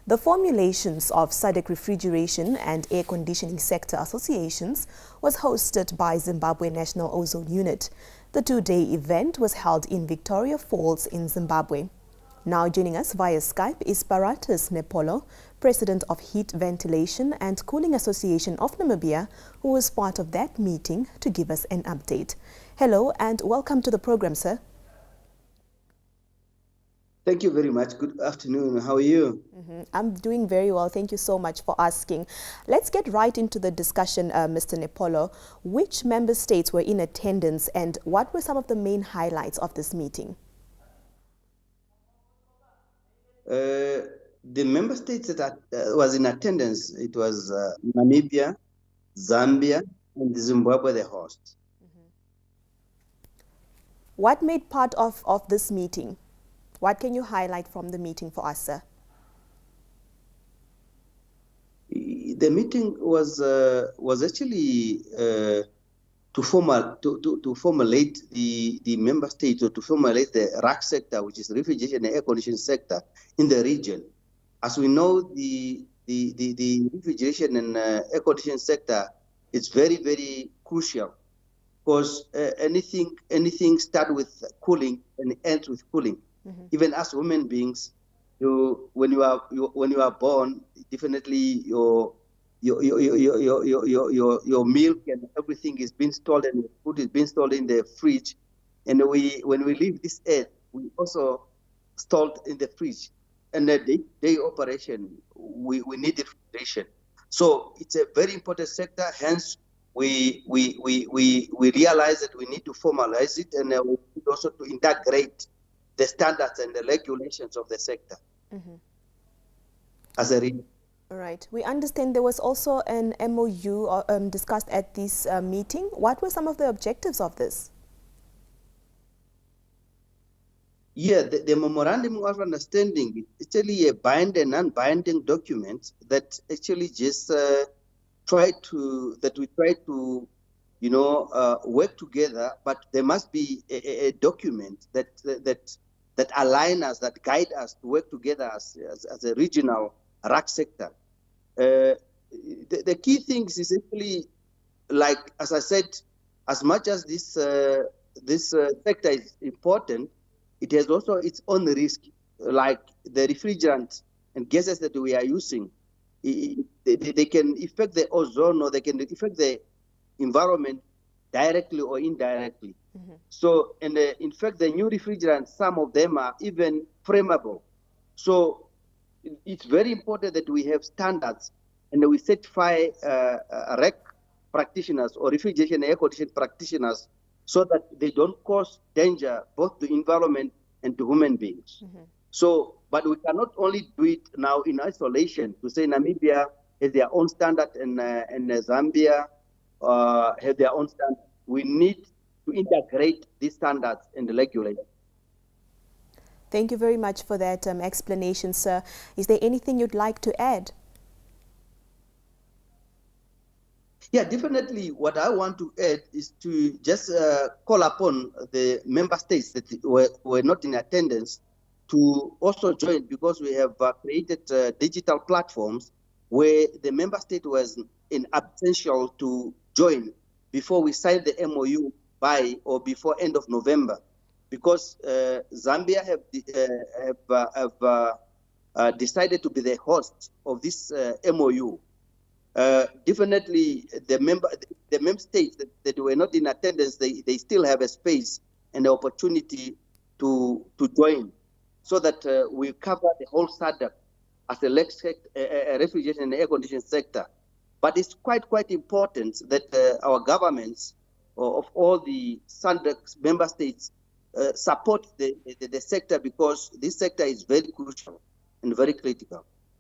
The formulations of SADC Refrigeration and Air Conditioning Sector Associations was hosted by Zimbabwe National Ozone Unit. The two-day event was held in Victoria Falls in Zimbabwe. Now joining us via Skype is Paratus Nepolo, President of Heat Ventilation and Cooling Association of Namibia, who was part of that meeting to give us an update. Hello and welcome to the program, sir. Thank you very much. Good afternoon. How are you? I'm doing very well. Thank you so much for asking. Let's get right into the discussion, Mr. Nepolo. Which member states were in attendance and what were some of the main highlights of this meeting? The member states that was in attendance, it was Namibia, Zambia, and Zimbabwe, the host. What made part of this meeting? What can you highlight from the meeting for us, sir? The meeting was actually to formulate the member states, or to formulate the RAC sector, which is refrigeration and air conditioning sector in the region. As we know, the refrigeration and air conditioning sector is very, very crucial, because anything starts with cooling and ends with cooling. Even as human beings, when you are born, definitely your milk and everything is being stored, and food is being stored in the fridge. And when we leave this earth, we also stored in the fridge. And the day operation, we need refrigeration. So it's a very important sector. Hence, we realize that we need to formalize it, and we need also to integrate the standards and the regulations of the sector as a region. All right. We understand there was also an MOU discussed at this meeting. What were some of the objectives of this? Yeah, the memorandum of understanding is actually a binding and non-binding document that actually just we try to work together, but there must be a document that align us, that guide us to work together as a regional RAC sector. The key things is actually, like as I said, as much as this sector is important, it has also its own risk, like the refrigerants and gases that we are using. They can affect the ozone, or they can affect the environment directly or indirectly. So, and in fact, the new refrigerants, some of them are even flammable. So it's very important that we have standards and we certify REC practitioners or refrigeration air conditioning practitioners, so that they don't cause danger both to environment and to human beings. So, but we cannot only do it now in isolation, to say Namibia has their own standard and Zambia have their own standard. We need to integrate these standards and the regulations. Thank you very much for that explanation, sir. Is there anything you'd like to add? Yeah, definitely. What I want to add is to just call upon the member states that were not in attendance to also join, because we have created digital platforms where the member state was in absential to join before we sign the MOU by or before end of November, because Zambia have decided to be the host of this MOU. Definitely, the member states that were not in attendance, they still have a space and the opportunity to join, so that we cover the whole SADC as a refrigeration and air conditioning sector. But it's quite important that our governments of all the SADC member states support the sector, because this sector is very crucial and very critical.